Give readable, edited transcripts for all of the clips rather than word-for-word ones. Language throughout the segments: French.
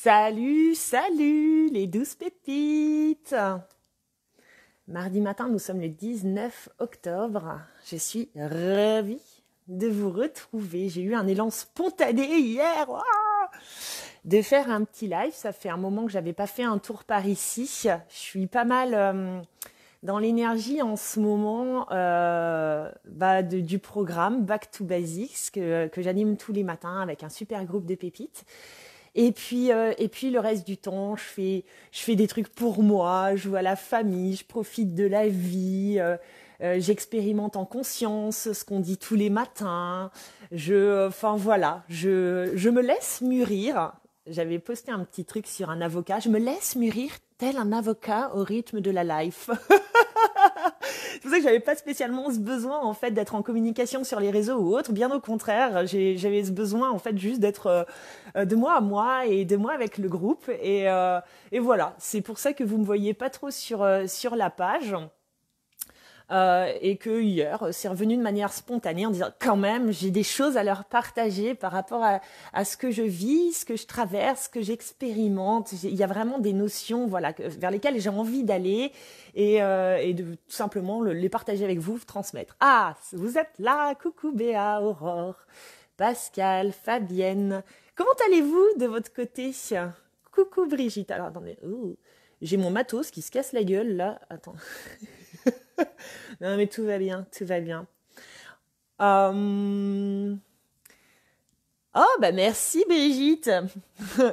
Salut, salut les douces pépites. Mardi matin, nous sommes le 19 octobre. Je suis ravie de vous retrouver. J'ai eu un élan spontané hier de faire un petit live. Ça fait un moment que j'avais pas fait un tour par ici. Je suis pas mal dans l'énergie en ce moment du programme Back to Basics que j'anime tous les matins avec un super groupe de pépites. Et puis le reste du temps, je fais des trucs pour moi, je vois la famille, je profite de la vie, j'expérimente en conscience ce qu'on dit tous les matins. Je me laisse mûrir. J'avais posté un petit truc sur un avocat. Je me laisse mûrir tel un avocat au rythme de la life. C'est pour ça que j'avais pas spécialement ce besoin en fait d'être en communication sur les réseaux ou autre. Bien au contraire, j'avais ce besoin en fait juste d'être de moi à moi et de moi avec le groupe. Et voilà, c'est pour ça que vous me voyez pas trop sur la page. Et que hier, c'est revenu de manière spontanée en disant quand même, j'ai des choses à leur partager par rapport à ce que je vis, ce que je traverse, ce que j'expérimente. Il y a vraiment des notions vers lesquelles j'ai envie d'aller et de tout simplement les partager avec vous, transmettre. Ah, vous êtes là, coucou Béa, Aurore, Pascal, Fabienne. Comment allez-vous de votre côté? Coucou Brigitte. Alors attendez, j'ai mon matos qui se casse la gueule là. Attends. Non mais tout va bien, tout va bien. Oh bah merci Brigitte.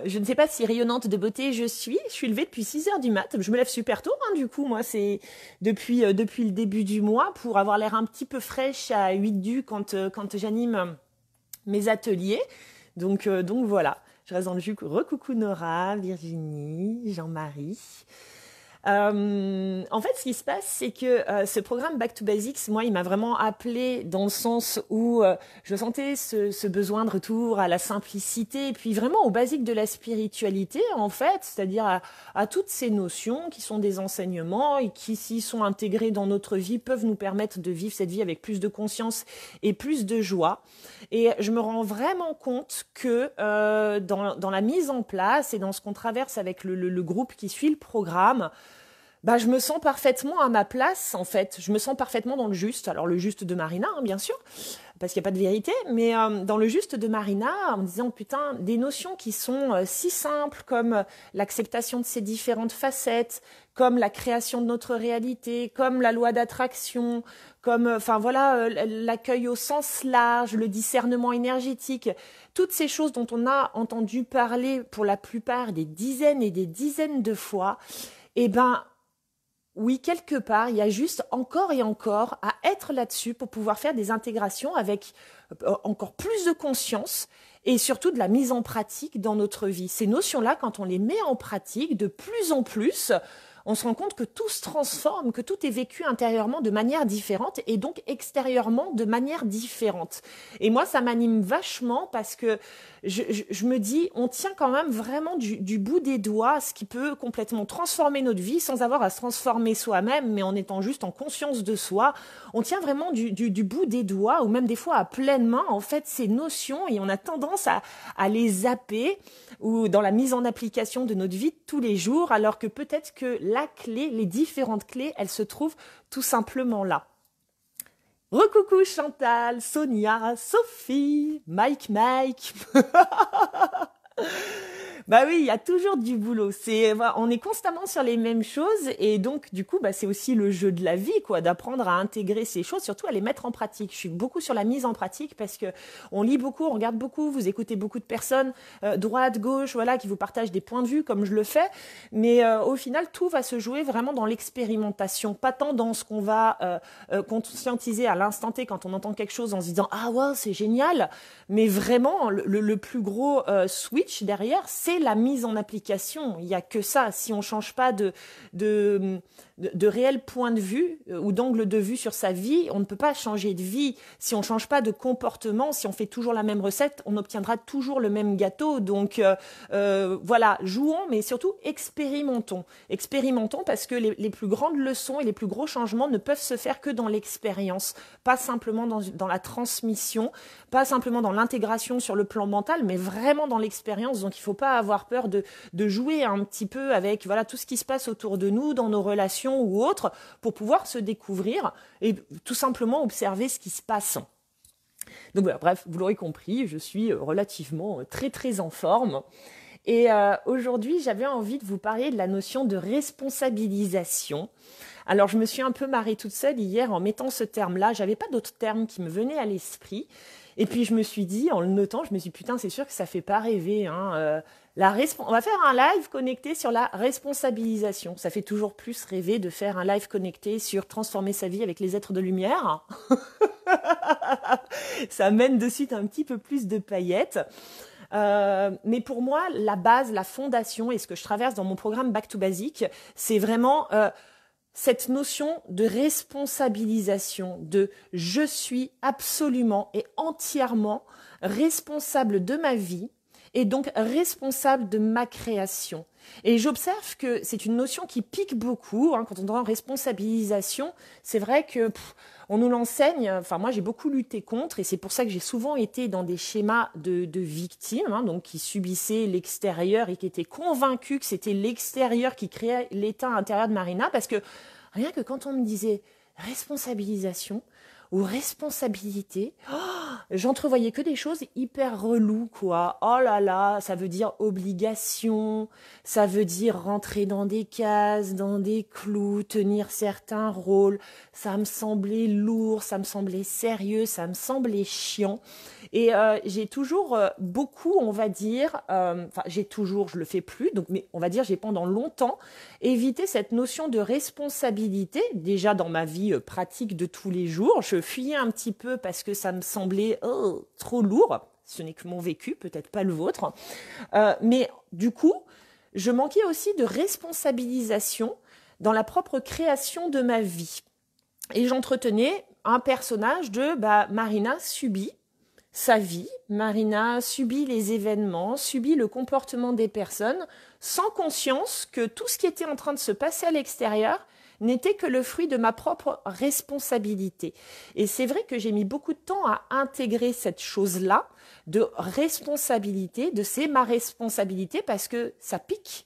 Je ne sais pas si rayonnante de beauté je suis levée depuis 6h du mat. Je me lève super tôt du coup, moi c'est depuis le début du mois pour avoir l'air un petit peu fraîche à 8 du quand j'anime mes ateliers. Donc voilà, je reste dans le jus. Recoucou Nora, Virginie, Jean-Marie. En fait, ce qui se passe, c'est que ce programme Back to Basics, moi, il m'a vraiment appelé dans le sens où je sentais ce besoin de retour à la simplicité et puis vraiment aux basiques de la spiritualité, en fait, c'est-à-dire à toutes ces notions qui sont des enseignements et qui, s'ils sont intégrés dans notre vie, peuvent nous permettre de vivre cette vie avec plus de conscience et plus de joie. Et je me rends vraiment compte que dans la mise en place et dans ce qu'on traverse avec le groupe qui suit le programme, je me sens parfaitement à ma place, en fait. Je me sens parfaitement dans le juste. Alors, le juste de Marina, bien sûr, parce qu'il n'y a pas de vérité, mais dans le juste de Marina, en me disant, putain, des notions qui sont si simples comme l'acceptation de ces différentes facettes, comme la création de notre réalité, comme la loi d'attraction, comme, l'accueil au sens large, le discernement énergétique, toutes ces choses dont on a entendu parler pour la plupart des dizaines et des dizaines de fois, oui, quelque part, il y a juste encore et encore à être là-dessus pour pouvoir faire des intégrations avec encore plus de conscience et surtout de la mise en pratique dans notre vie. Ces notions-là, quand on les met en pratique de plus en plus, on se rend compte que tout se transforme, que tout est vécu intérieurement de manière différente et donc extérieurement de manière différente. Et moi, ça m'anime vachement parce que je me dis, on tient quand même vraiment du bout des doigts ce qui peut complètement transformer notre vie sans avoir à se transformer soi-même, mais en étant juste en conscience de soi. On tient vraiment du bout des doigts ou même des fois à pleine main, en fait, ces notions et on a tendance à les zapper ou dans la mise en application de notre vie de tous les jours, alors que peut-être que la clé, les différentes clés, elles se trouvent tout simplement là. Recoucou Chantal, Sonia, Sophie, Mike. Bah oui, il y a toujours du boulot. On est constamment sur les mêmes choses et donc du coup, c'est aussi le jeu de la vie, quoi, d'apprendre à intégrer ces choses, surtout à les mettre en pratique. Je suis beaucoup sur la mise en pratique parce que on lit beaucoup, on regarde beaucoup, vous écoutez beaucoup de personnes, droite, gauche, qui vous partagent des points de vue comme je le fais. Mais au final, tout va se jouer vraiment dans l'expérimentation, pas tant dans ce qu'on va conscientiser à l'instant T quand on entend quelque chose en se disant ah ouais, c'est génial, mais vraiment le plus gros switch derrière, c'est la mise en application. Il n'y a que ça. Si on ne change pas de de réel point de vue ou d'angle de vue sur sa vie. On ne peut pas changer de vie si on ne change pas de comportement. Si on fait toujours la même recette, on obtiendra toujours le même gâteau. Donc voilà, jouons, mais surtout expérimentons. Expérimentons parce que les plus grandes leçons et les plus gros changements ne peuvent se faire que dans l'expérience, pas simplement dans la transmission, pas simplement dans l'intégration sur le plan mental, mais vraiment dans l'expérience. Donc il ne faut pas avoir peur de jouer un petit peu avec voilà tout ce qui se passe autour de nous, dans nos relations ou autres, pour pouvoir se découvrir et tout simplement observer ce qui se passe. Donc voilà, bref, vous l'aurez compris, je suis relativement très très en forme. Et aujourd'hui, j'avais envie de vous parler de la notion de responsabilisation. Alors, je me suis un peu marrée toute seule hier en mettant ce terme-là. J'avais pas d'autres termes qui me venaient à l'esprit. Et puis, je me suis dit, en le notant, je me suis dit, putain, c'est sûr que ça fait pas rêver, hein. On va faire un live connecté sur la responsabilisation. Ça fait toujours plus rêver de faire un live connecté sur transformer sa vie avec les êtres de lumière. Ça mène de suite un petit peu plus de paillettes. Mais pour moi, la base, la fondation et ce que je traverse dans mon programme Back to Basic, c'est vraiment cette notion de responsabilisation, de je suis absolument et entièrement responsable de ma vie et donc responsable de ma création. Et j'observe que c'est une notion qui pique beaucoup, hein, quand on entend responsabilisation. C'est vrai que on nous l'enseigne, enfin moi j'ai beaucoup lutté contre et c'est pour ça que j'ai souvent été dans des schémas de victimes, hein, donc qui subissaient l'extérieur et qui étaient convaincus que c'était l'extérieur qui créait l'état intérieur de Marina, parce que rien que quand on me disait responsabilisation ou responsabilité, j'entrevoyais que des choses hyper reloues, quoi. Oh là là, ça veut dire obligation, ça veut dire rentrer dans des cases, dans des clous, tenir certains rôles. Ça me semblait lourd, ça me semblait sérieux, ça me semblait chiant. Et j'ai toujours beaucoup, on va dire, j'ai toujours, je le fais plus, donc, mais on va dire, j'ai pendant longtemps évité cette notion de responsabilité, déjà dans ma vie pratique de tous les jours. Je fuyais un petit peu parce que ça me semblait trop lourd. Ce n'est que mon vécu, peut-être pas le vôtre. Mais du coup, je manquais aussi de responsabilisation dans la propre création de ma vie. Et j'entretenais un personnage de Marina subit sa vie, Marina subit les événements, subit le comportement des personnes, sans conscience que tout ce qui était en train de se passer à l'extérieur n'était que le fruit de ma propre responsabilité. Et c'est vrai que j'ai mis beaucoup de temps à intégrer cette chose-là de responsabilité, de c'est ma responsabilité, parce que ça pique.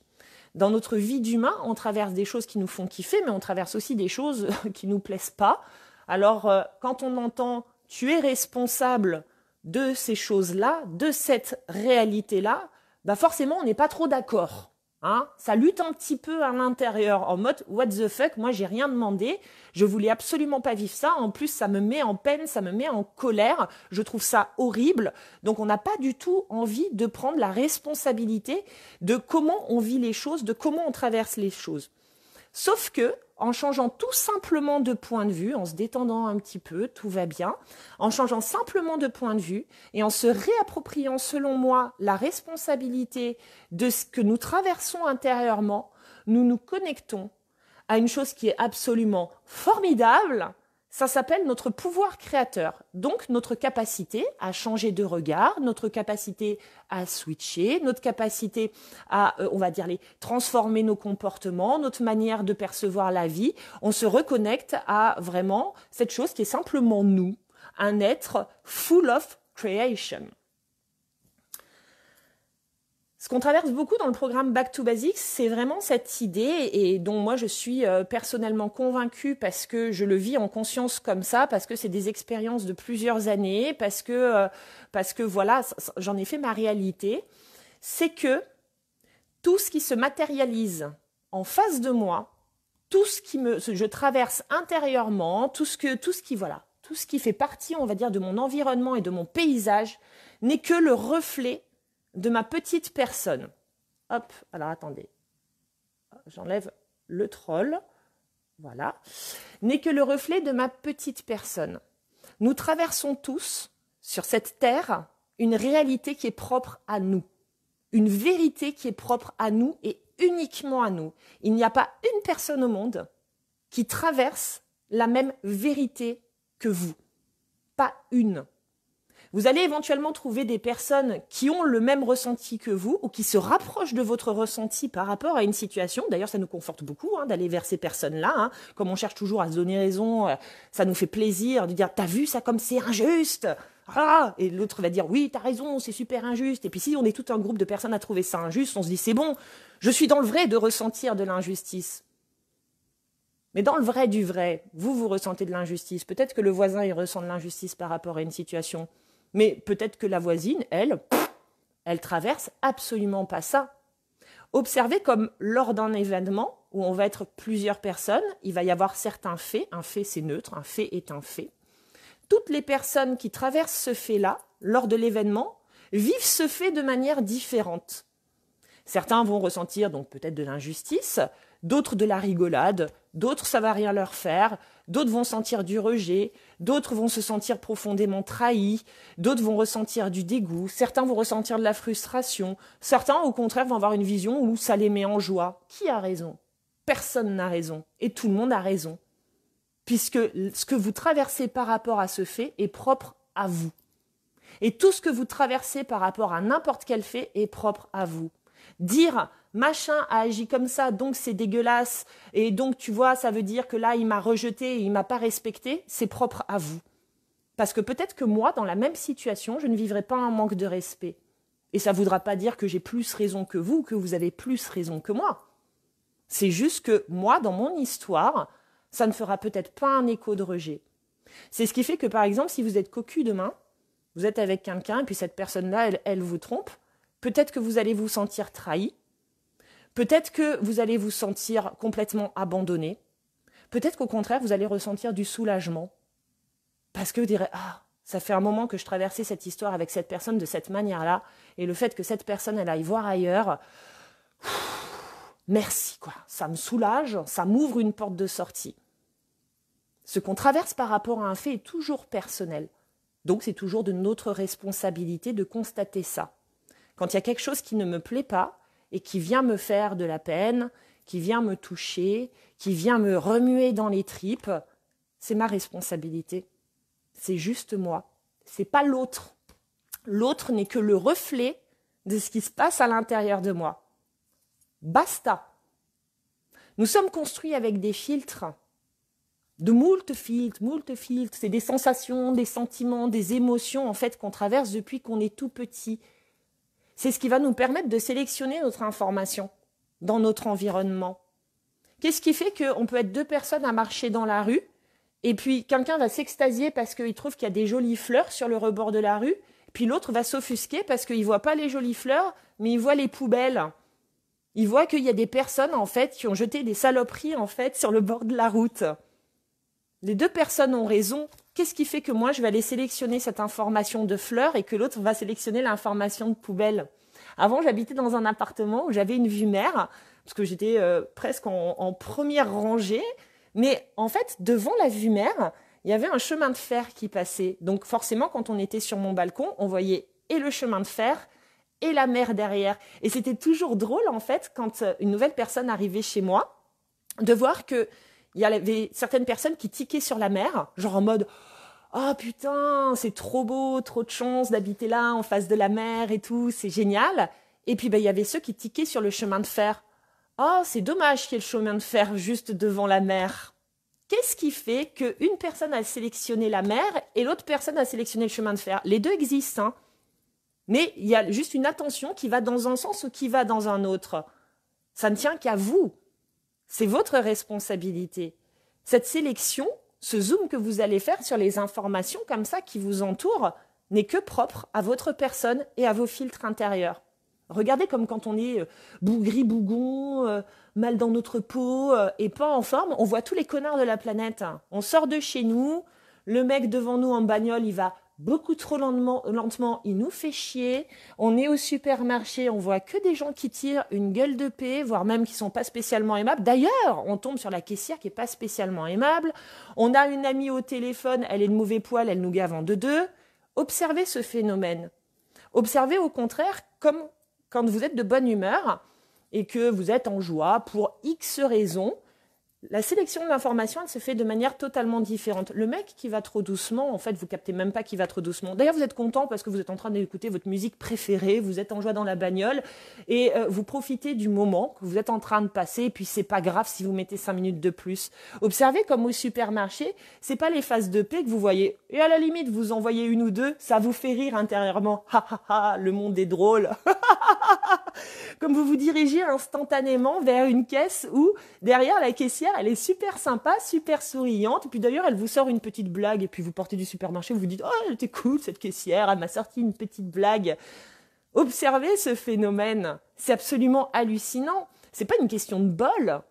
Dans notre vie d'humain, on traverse des choses qui nous font kiffer, mais on traverse aussi des choses qui nous plaisent pas. Alors, quand on entend « tu es responsable », de ces choses-là, de cette réalité-là, forcément, on n'est pas trop d'accord. Hein, ça lutte un petit peu à l'intérieur, en mode « what the fuck, moi, j'ai rien demandé, je voulais absolument pas vivre ça, en plus, ça me met en peine, ça me met en colère, je trouve ça horrible. » Donc, on n'a pas du tout envie de prendre la responsabilité de comment on vit les choses, de comment on traverse les choses. Sauf que, en changeant tout simplement de point de vue, en se détendant un petit peu, tout va bien, en changeant simplement de point de vue et en se réappropriant, selon moi, la responsabilité de ce que nous traversons intérieurement, nous nous connectons à une chose qui est absolument formidable. Ça s'appelle notre pouvoir créateur, donc notre capacité à changer de regard, notre capacité à switcher, notre capacité à, on va dire, transformer nos comportements, notre manière de percevoir la vie. On se reconnecte à vraiment cette chose qui est simplement nous, un être full of creation. Ce qu'on traverse beaucoup dans le programme Back to Basics, c'est vraiment cette idée et dont moi je suis personnellement convaincue parce que je le vis en conscience comme ça, parce que c'est des expériences de plusieurs années, parce que voilà, j'en ai fait ma réalité. C'est que tout ce qui se matérialise en face de moi, tout ce qui je traverse intérieurement, tout ce qui fait partie, on va dire, de mon environnement et de mon paysage, n'est que le reflet de ma petite personne. Hop, alors attendez, j'enlève le troll, voilà, n'est que le reflet de ma petite personne. Nous traversons tous, sur cette terre, une réalité qui est propre à nous, une vérité qui est propre à nous et uniquement à nous. Il n'y a pas une personne au monde qui traversent la même vérité que vous, pas une. Vous allez éventuellement trouver des personnes qui ont le même ressenti que vous ou qui se rapprochent de votre ressenti par rapport à une situation. D'ailleurs, ça nous conforte beaucoup d'aller vers ces personnes-là. Comme on cherche toujours à se donner raison, ça nous fait plaisir de dire « t'as vu ça comme c'est injuste ?» Et l'autre va dire « oui, t'as raison, c'est super injuste ». Et puis si on est tout un groupe de personnes à trouver ça injuste, on se dit « c'est bon, je suis dans le vrai de ressentir de l'injustice ». Mais dans le vrai du vrai, vous ressentez de l'injustice. Peut-être que le voisin, il ressent de l'injustice par rapport à une situation. Mais peut-être que la voisine, elle traverse absolument pas ça. Observez comme lors d'un événement où on va être plusieurs personnes, il va y avoir certains faits. Un fait, c'est neutre, un fait est un fait. Toutes les personnes qui traversent ce fait-là, lors de l'événement, vivent ce fait de manière différente. Certains vont ressentir donc peut-être de l'injustice, d'autres de la rigolade, d'autres ça va rien leur faire, d'autres vont sentir du rejet, d'autres vont se sentir profondément trahis, d'autres vont ressentir du dégoût, certains vont ressentir de la frustration, certains au contraire vont avoir une vision où ça les met en joie. Qui a raison? Personne n'a raison et tout le monde a raison. Puisque ce que vous traversez par rapport à ce fait est propre à vous. Et tout ce que vous traversez par rapport à n'importe quel fait est propre à vous. Dire machin a agi comme ça, donc c'est dégueulasse, et donc tu vois, ça veut dire que là il m'a rejeté et il m'a pas respecté, c'est propre à vous. Parce que peut-être que moi, dans la même situation, je ne vivrai pas un manque de respect. Et ça ne voudra pas dire que j'ai plus raison que vous, que vous avez plus raison que moi. C'est juste que moi, dans mon histoire, ça ne fera peut-être pas un écho de rejet. C'est ce qui fait que, par exemple, si vous êtes cocu demain, vous êtes avec quelqu'un et puis cette personne-là, elle vous trompe, peut-être que vous allez vous sentir trahi, peut-être que vous allez vous sentir complètement abandonné, peut-être qu'au contraire, vous allez ressentir du soulagement. Parce que vous direz « Ah, ça fait un moment que je traversais cette histoire avec cette personne de cette manière-là, et le fait que cette personne, elle aille voir ailleurs, merci, quoi. Ça me soulage, ça m'ouvre une porte de sortie. » Ce qu'on traverse par rapport à un fait est toujours personnel. Donc c'est toujours de notre responsabilité de constater ça. Quand il y a quelque chose qui ne me plaît pas et qui vient me faire de la peine, qui vient me toucher, qui vient me remuer dans les tripes, c'est ma responsabilité. C'est juste moi. C'est pas l'autre. L'autre n'est que le reflet de ce qui se passe à l'intérieur de moi. Basta. Nous sommes construits avec des filtres. De moult filtres. C'est des sensations, des sentiments, des émotions en fait qu'on traverse depuis qu'on est tout petit. C'est ce qui va nous permettre de sélectionner notre information dans notre environnement. Qu'est-ce qui fait qu'on peut être deux personnes à marcher dans la rue et puis quelqu'un va s'extasier parce qu'il trouve qu'il y a des jolies fleurs sur le rebord de la rue, puis l'autre va s'offusquer parce qu'il ne voit pas les jolies fleurs, mais il voit les poubelles. Il voit qu'il y a des personnes en fait qui ont jeté des saloperies en fait sur le bord de la route. Les deux personnes ont raison. Qu'est-ce qui fait que moi, je vais aller sélectionner cette information de fleurs et que l'autre va sélectionner l'information de poubelle? Avant, j'habitais dans un appartement où j'avais une vue mer, parce que j'étais presque en première rangée. Mais en fait, devant la vue mer, il y avait un chemin de fer qui passait. Donc forcément, quand on était sur mon balcon, on voyait et le chemin de fer et la mer derrière. Et c'était toujours drôle, en fait, quand une nouvelle personne arrivait chez moi, de voir que il y avait certaines personnes qui tiquaient sur la mer, genre en mode « Oh putain, c'est trop beau, trop de chance d'habiter là, en face de la mer et tout, c'est génial !» Et puis il y avait ceux qui tiquaient sur le chemin de fer. « Oh, c'est dommage qu'il y ait le chemin de fer juste devant la mer. » Qu'est-ce qui fait qu'une personne a sélectionné la mer et l'autre personne a sélectionné le chemin de fer? Les deux existent, mais il y a juste une attention qui va dans un sens ou qui va dans un autre. Ça ne tient qu'à vous. C'est votre responsabilité. Cette sélection, ce zoom que vous allez faire sur les informations comme ça qui vous entourent, n'est que propre à votre personne et à vos filtres intérieurs. Regardez comme quand on est bougri-bougon, mal dans notre peau et pas en forme, on voit tous les connards de la planète. On sort de chez nous, le mec devant nous en bagnole, il va beaucoup trop lentement, il nous fait chier. On est au supermarché, on voit que des gens qui tirent une gueule de paix, voire même qui sont pas spécialement aimables. D'ailleurs, on tombe sur la caissière qui est pas spécialement aimable. On a une amie au téléphone, elle est de mauvais poil, elle nous gave en deux. Observez ce phénomène. Observez au contraire comme quand vous êtes de bonne humeur et que vous êtes en joie pour X raisons, La sélection de l'information, elle se fait de manière totalement différente. Le mec qui va trop doucement, en fait, vous captez même pas qu'il va trop doucement. D'ailleurs, vous êtes content parce que vous êtes en train d'écouter votre musique préférée, vous êtes en joie dans la bagnole et vous profitez du moment que vous êtes en train de passer et puis c'est pas grave si vous mettez 5 minutes de plus. Observez comme au supermarché, c'est pas les phases de paix que vous voyez. Et à la limite, vous en voyez une ou deux, ça vous fait rire intérieurement. Ha ha ha, le monde est drôle. Comme vous vous dirigez instantanément vers une caisse où, derrière la caissière, elle est super sympa, super souriante. Et puis d'ailleurs, elle vous sort une petite blague. Et puis vous portez du supermarché, vous vous dites « Oh, elle était cool, cette caissière, elle m'a sorti une petite blague. » Observez ce phénomène. C'est absolument hallucinant. C'est pas une question de bol.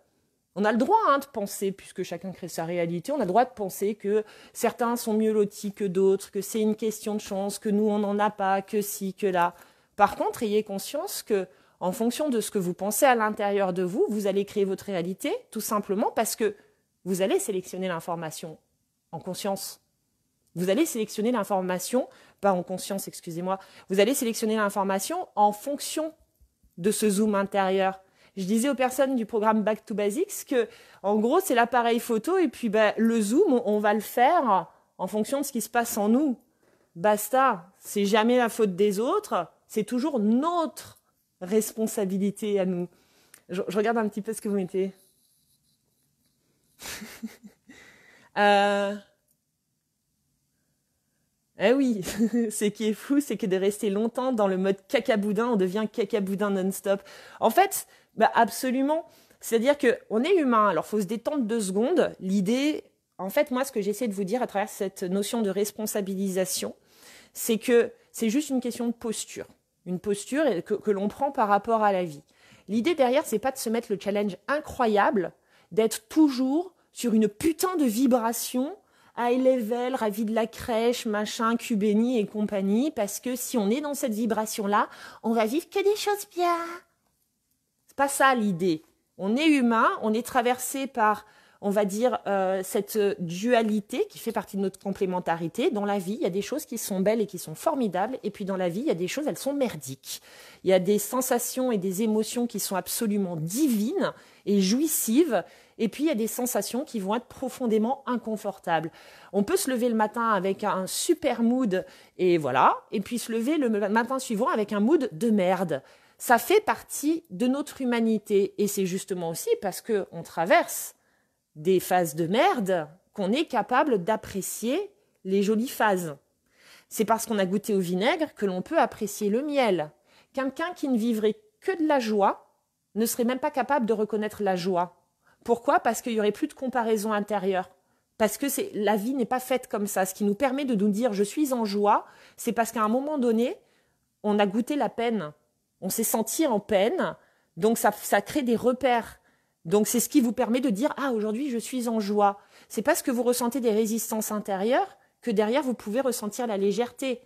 On a le droit de penser, puisque chacun crée sa réalité, on a le droit de penser que certains sont mieux lotis que d'autres, que c'est une question de chance, que nous, on n'en a pas, que ci, que là. Par contre, ayez conscience que, en fonction de ce que vous pensez à l'intérieur de vous, vous allez créer votre réalité, tout simplement parce que vous allez sélectionner l'information en conscience. Vous allez sélectionner l'information, pas en conscience, excusez-moi, vous allez sélectionner l'information en fonction de ce zoom intérieur. Je disais aux personnes du programme Back to Basics que, en gros, c'est l'appareil photo et puis le zoom, on va le faire en fonction de ce qui se passe en nous. Basta, c'est jamais la faute des autres. C'est toujours notre responsabilité à nous. Je regarde un petit peu ce que vous mettez. Eh oui, ce qui est fou, c'est que de rester longtemps dans le mode cacaboudin, on devient cacaboudin non-stop. En fait, absolument. C'est-à-dire qu'on est humain, alors il faut se détendre 2 secondes. L'idée, en fait, moi, ce que j'essaie de vous dire à travers cette notion de responsabilisation, c'est que c'est juste une question de posture. Une posture que l'on prend par rapport à la vie. L'idée derrière, c'est pas de se mettre le challenge incroyable, d'être toujours sur une putain de vibration, high level, ravi de la crèche, machin, Cubéni et compagnie, parce que si on est dans cette vibration-là, on va vivre que des choses bien. C'est pas ça l'idée. On est humain, on est traversé par, on va dire, cette dualité qui fait partie de notre complémentarité. Dans la vie, il y a des choses qui sont belles et qui sont formidables, et puis dans la vie, il y a des choses, elles sont merdiques. Il y a des sensations et des émotions qui sont absolument divines et jouissives, et puis il y a des sensations qui vont être profondément inconfortables. On peut se lever le matin avec un super mood, et voilà, et puis se lever le matin suivant avec un mood de merde. Ça fait partie de notre humanité, et c'est justement aussi parce qu'on traverse des phases de merde qu'on est capable d'apprécier les jolies phases. C'est parce qu'on a goûté au vinaigre que l'on peut apprécier le miel. Quelqu'un qui ne vivrait que de la joie ne serait même pas capable de reconnaître la joie. Pourquoi ? Parce qu'il n'y aurait plus de comparaison intérieure. Parce que la vie n'est pas faite comme ça. Ce qui nous permet de nous dire « je suis en joie », c'est parce qu'à un moment donné, on a goûté la peine. On s'est senti en peine, donc ça crée des repères. Donc c'est ce qui vous permet de dire « ah, aujourd'hui, je suis en joie ». C'est parce que vous ressentez des résistances intérieures que derrière, vous pouvez ressentir la légèreté.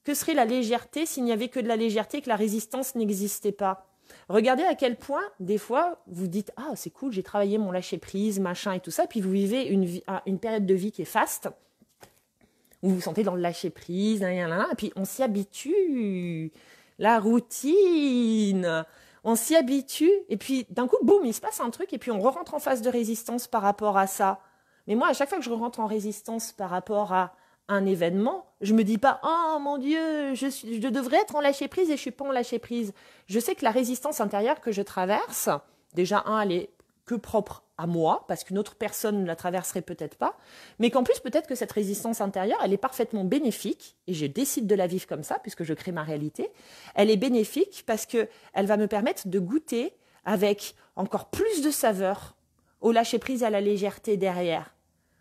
Que serait la légèreté s'il n'y avait que de la légèreté et que la résistance n'existait pas ? Regardez à quel point, des fois, vous dites « ah, c'est cool, j'ai travaillé mon lâcher-prise, machin et tout ça », puis vous vivez une période de vie qui est faste, où vous vous sentez dans le lâcher-prise, et puis on s'y habitue. La routine, on s'y habitue, et puis d'un coup, boum, il se passe un truc, et puis on rentre en phase de résistance par rapport à ça. Mais moi, à chaque fois que je rentre en résistance par rapport à un événement, je me dis pas « oh mon Dieu, je devrais être en lâcher-prise et je suis pas en lâcher-prise ». Je sais que la résistance intérieure que je traverse, déjà, elle est que propre à moi, parce qu'une autre personne ne la traverserait peut-être pas, mais qu'en plus, peut-être que cette résistance intérieure, elle est parfaitement bénéfique, et je décide de la vivre comme ça, puisque je crée ma réalité. Elle est bénéfique parce qu'elle va me permettre de goûter avec encore plus de saveur au lâcher-prise et à la légèreté derrière.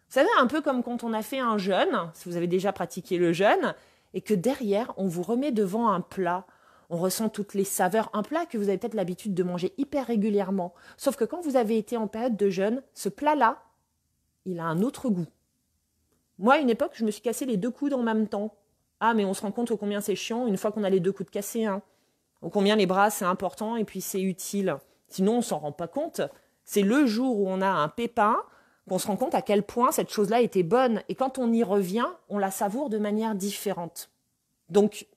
Vous savez, un peu comme quand on a fait un jeûne, si vous avez déjà pratiqué le jeûne, et que derrière, on vous remet devant un plat. On ressent toutes les saveurs, un plat que vous avez peut-être l'habitude de manger hyper régulièrement. Sauf que quand vous avez été en période de jeûne, ce plat-là, il a un autre goût. Moi, à une époque, je me suis cassé les 2 coudes en même temps. Ah, mais on se rend compte combien c'est chiant une fois qu'on a les 2 coudes cassés. Ou combien les bras, c'est important et puis c'est utile. Sinon, on ne s'en rend pas compte. C'est le jour où on a un pépin qu'on se rend compte à quel point cette chose-là était bonne. Et quand on y revient, on la savoure de manière différente. Donc,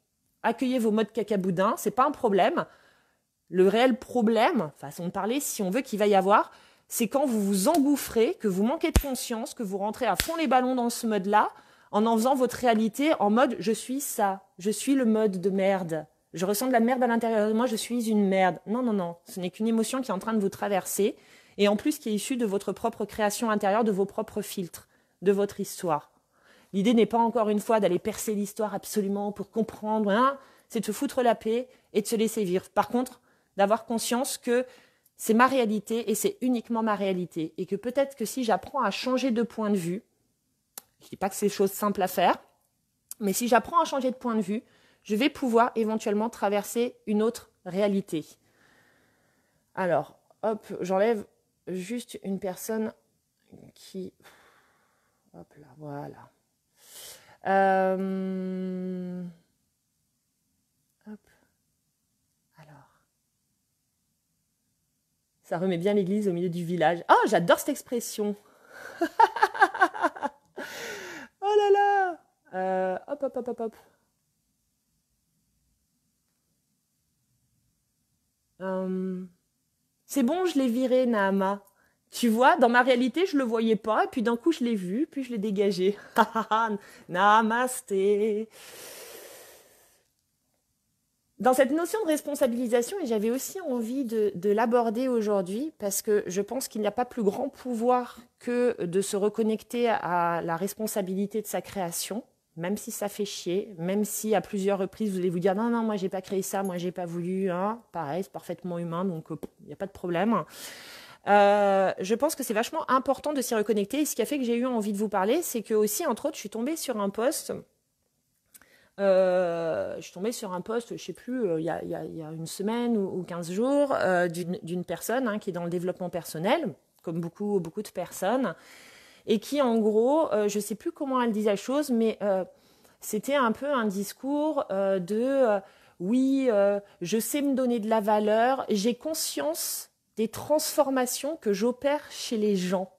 accueillez vos modes cacaboudin, c'est pas un problème. Le réel problème, façon de parler, si on veut qu'il va y avoir, c'est quand vous vous engouffrez, que vous manquez de conscience, que vous rentrez à fond les ballons dans ce mode-là, en faisant votre réalité en mode « je suis ça, je suis le mode de merde, je ressens de la merde à l'intérieur de moi, je suis une merde ». Non, non, non, ce n'est qu'une émotion qui est en train de vous traverser et en plus qui est issue de votre propre création intérieure, de vos propres filtres, de votre histoire. L'idée n'est pas encore une fois d'aller percer l'histoire absolument pour comprendre, hein, c'est de se foutre la paix et de se laisser vivre. Par contre, d'avoir conscience que c'est ma réalité et c'est uniquement ma réalité. Et que peut-être que si j'apprends à changer de point de vue, je ne dis pas que c'est chose simple à faire, mais si j'apprends à changer de point de vue, je vais pouvoir éventuellement traverser une autre réalité. Alors, hop, j'enlève juste une personne qui... Hop là, voilà. Hop. Alors. Ça remet bien l'église au milieu du village. Oh, j'adore cette expression. Oh là là. Hop, hop, hop, hop, hop. C'est bon, je l'ai viré, Naama. Tu vois, dans ma réalité, je ne le voyais pas, et puis d'un coup, je l'ai vu, puis je l'ai dégagé. Namasté. Dans cette notion de responsabilisation, et j'avais aussi envie de l'aborder aujourd'hui, parce que je pense qu'il n'y a pas plus grand pouvoir que de se reconnecter à la responsabilité de sa création, même si ça fait chier, même si à plusieurs reprises vous allez vous dire « Non, non, moi j'ai pas créé ça, moi j'ai pas voulu hein. », pareil, c'est parfaitement humain, donc il n'y a pas de problème. Je pense que c'est vachement important de s'y reconnecter, et ce qui a fait que j'ai eu envie de vous parler, c'est que aussi, entre autres, je suis tombée sur un post... je suis tombée sur un post, je sais plus, il y a une semaine ou 15 jours, d'une personne hein, qui est dans le développement personnel, comme beaucoup de personnes, et qui en gros, je sais plus comment elle disait la chose, mais c'était un peu un discours oui, je sais me donner de la valeur, j'ai conscience des transformations que j'opère chez les gens.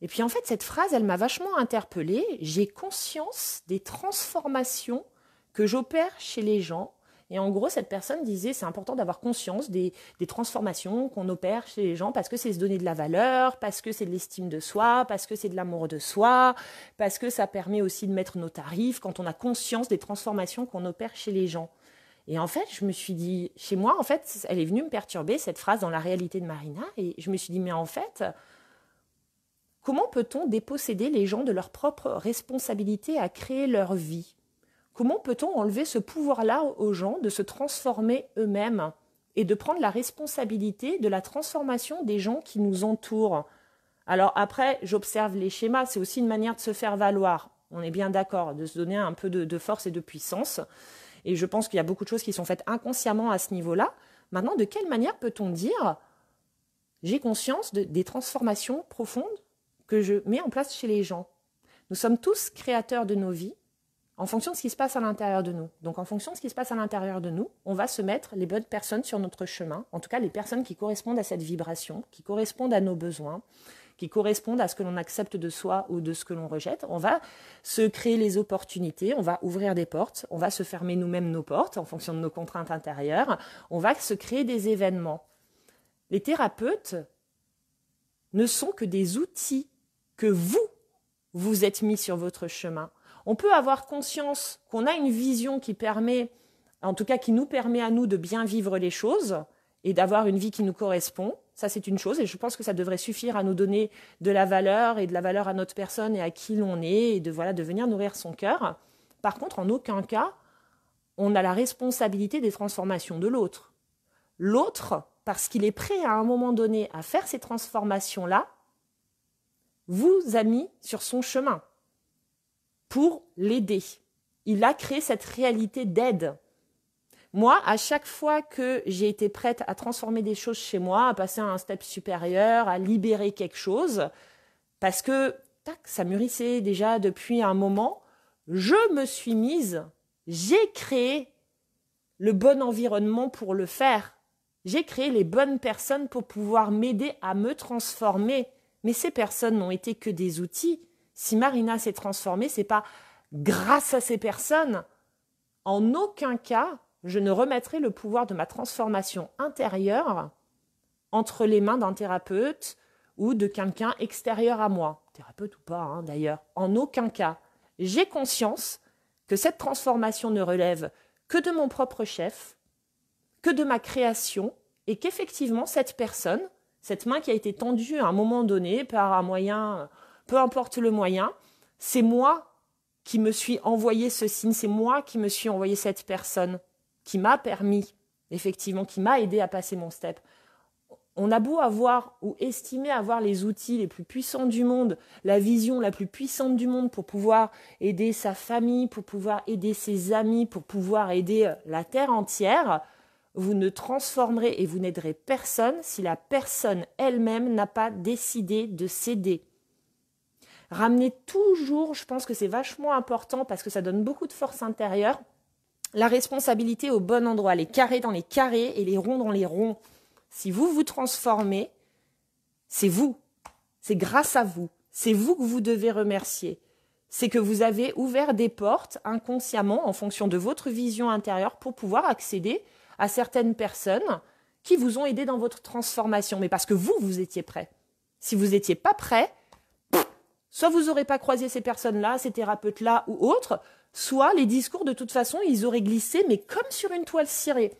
Et puis en fait, cette phrase, elle m'a vachement interpellée. J'ai conscience des transformations que j'opère chez les gens. Et en gros, cette personne disait, c'est important d'avoir conscience des transformations qu'on opère chez les gens parce que c'est se donner de la valeur, parce que c'est de l'estime de soi, parce que c'est de l'amour de soi, parce que ça permet aussi de mettre nos tarifs quand on a conscience des transformations qu'on opère chez les gens. Et en fait, je me suis dit, chez moi, en fait, elle est venue me perturber, cette phrase dans la réalité de Marina. Et je me suis dit, mais en fait... Comment peut-on déposséder les gens de leur propre responsabilité à créer leur vie? Comment peut-on enlever ce pouvoir-là aux gens de se transformer eux-mêmes et de prendre la responsabilité de la transformation des gens qui nous entourent? Alors après, j'observe les schémas, c'est aussi une manière de se faire valoir. On est bien d'accord, de se donner un peu de force et de puissance. Et je pense qu'il y a beaucoup de choses qui sont faites inconsciemment à ce niveau-là. Maintenant, de quelle manière peut-on dire « j'ai conscience des transformations profondes que je mets en place chez les gens. » Nous sommes tous créateurs de nos vies en fonction de ce qui se passe à l'intérieur de nous. Donc en fonction de ce qui se passe à l'intérieur de nous, on va se mettre les bonnes personnes sur notre chemin, en tout cas les personnes qui correspondent à cette vibration, qui correspondent à nos besoins, qui correspondent à ce que l'on accepte de soi ou de ce que l'on rejette. On va se créer les opportunités, on va ouvrir des portes, on va se fermer nous-mêmes nos portes en fonction de nos contraintes intérieures, on va se créer des événements. Les thérapeutes ne sont que des outils que vous êtes mis sur votre chemin. On peut avoir conscience qu'on a une vision qui permet, en tout cas qui nous permet à nous de bien vivre les choses et d'avoir une vie qui nous correspond. Ça, c'est une chose et je pense que ça devrait suffire à nous donner de la valeur et de la valeur à notre personne et à qui l'on est et de venir nourrir son cœur. Par contre, en aucun cas, on a la responsabilité des transformations de l'autre. L'autre, parce qu'il est prêt à un moment donné à faire ces transformations-là, vous a mis sur son chemin pour l'aider. Il a créé cette réalité d'aide. Moi, à chaque fois que j'ai été prête à transformer des choses chez moi, à passer à un step supérieur, à libérer quelque chose, parce que ça mûrissait déjà depuis un moment, je me suis mise, j'ai créé le bon environnement pour le faire. J'ai créé les bonnes personnes pour pouvoir m'aider à me transformer. Mais ces personnes n'ont été que des outils. Si Marina s'est transformée, ce n'est pas grâce à ces personnes. En aucun cas, je ne remettrai le pouvoir de ma transformation intérieure entre les mains d'un thérapeute ou de quelqu'un extérieur à moi, thérapeute ou pas hein, d'ailleurs, en aucun cas. J'ai conscience que cette transformation ne relève que de mon propre chef, que de ma création, et qu'effectivement cette personne, cette main qui a été tendue à un moment donné par un moyen, peu importe le moyen, c'est moi qui me suis envoyé ce signe, c'est moi qui me suis envoyé cette personne, qui m'a permis, effectivement, qui m'a aidé à passer mon step. On a beau avoir ou estimer avoir les outils les plus puissants du monde, la vision la plus puissante du monde pour pouvoir aider sa famille, pour pouvoir aider ses amis, pour pouvoir aider la terre entière, vous ne transformerez et vous n'aiderez personne si la personne elle-même n'a pas décidé de céder. Ramenez toujours, je pense que c'est vachement important parce que ça donne beaucoup de force intérieure, la responsabilité au bon endroit, les carrés dans les carrés et les ronds dans les ronds. Si vous vous transformez, c'est vous, c'est grâce à vous, c'est vous que vous devez remercier. C'est que vous avez ouvert des portes inconsciemment en fonction de votre vision intérieure pour pouvoir accéder à certaines personnes qui vous ont aidé dans votre transformation, mais parce que vous étiez prêt. Si vous n'étiez pas prêt, soit vous n'aurez pas croisé ces personnes-là, ces thérapeutes-là ou autres, soit les discours de toute façon, ils auraient glissé, mais comme sur une toile cirée.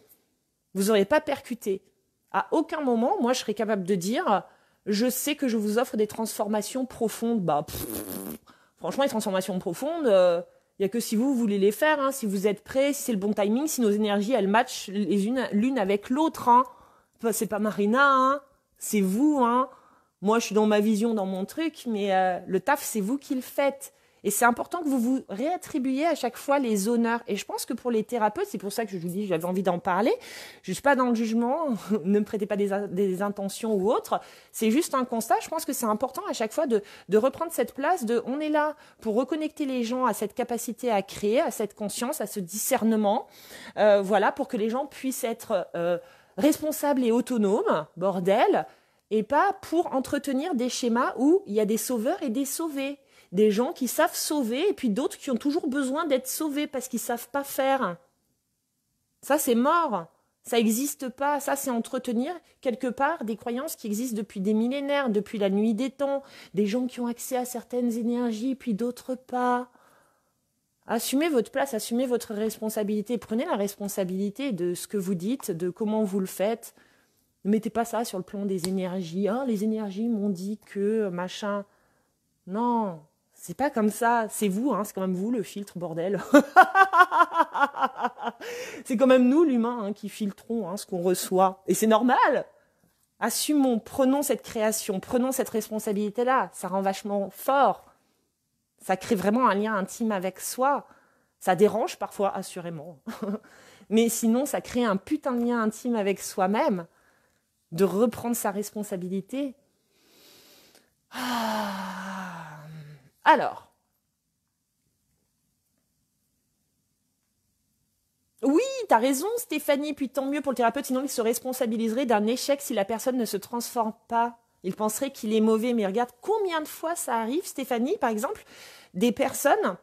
Vous n'aurez pas percuté. À aucun moment, moi, je serais capable de dire « Je sais que je vous offre des transformations profondes. » Franchement, les transformations profondes, il n'y a que si vous voulez les faire, hein, si vous êtes prêts, si c'est le bon timing, si nos énergies, elles matchent l'une avec l'autre. Hein. C'est pas Marina, hein, c'est vous. Hein. Moi, je suis dans ma vision, dans mon truc, mais le taf, c'est vous qui le faites. Et c'est important que vous vous réattribuiez à chaque fois les honneurs. Et je pense que pour les thérapeutes, c'est pour ça que je vous dis, j'avais envie d'en parler. Je ne suis pas dans le jugement, ne me prêtez pas des intentions ou autres. C'est juste un constat. Je pense que c'est important à chaque fois de reprendre cette place de on est là pour reconnecter les gens à cette capacité à créer, à cette conscience, à ce discernement. Voilà, pour que les gens puissent être responsables et autonomes, bordel, et pas pour entretenir des schémas où il y a des sauveurs et des sauvés. Des gens qui savent sauver et puis d'autres qui ont toujours besoin d'être sauvés parce qu'ils ne savent pas faire. Ça, c'est mort. Ça n'existe pas. Ça, c'est entretenir quelque part des croyances qui existent depuis des millénaires, depuis la nuit des temps. Des gens qui ont accès à certaines énergies puis d'autres pas. Assumez votre place, assumez votre responsabilité. Prenez la responsabilité de ce que vous dites, de comment vous le faites. Ne mettez pas ça sur le plan des énergies. Ah, les énergies m'ont dit que machin. Non. C'est pas comme ça, c'est vous, hein, c'est quand même vous le filtre, bordel. C'est quand même nous, l'humain, hein, qui filtrons hein, ce qu'on reçoit. Et c'est normal. Assumons, prenons cette création, prenons cette responsabilité-là. Ça rend vachement fort. Ça crée vraiment un lien intime avec soi. Ça dérange parfois, assurément. Mais sinon, ça crée un putain de lien intime avec soi-même. De reprendre sa responsabilité. Alors, oui, t'as raison Stéphanie, puis tant mieux pour le thérapeute, sinon il se responsabiliserait d'un échec si la personne ne se transforme pas. Il penserait qu'il est mauvais, mais regarde combien de fois ça arrive, Stéphanie, par exemple, des personnes,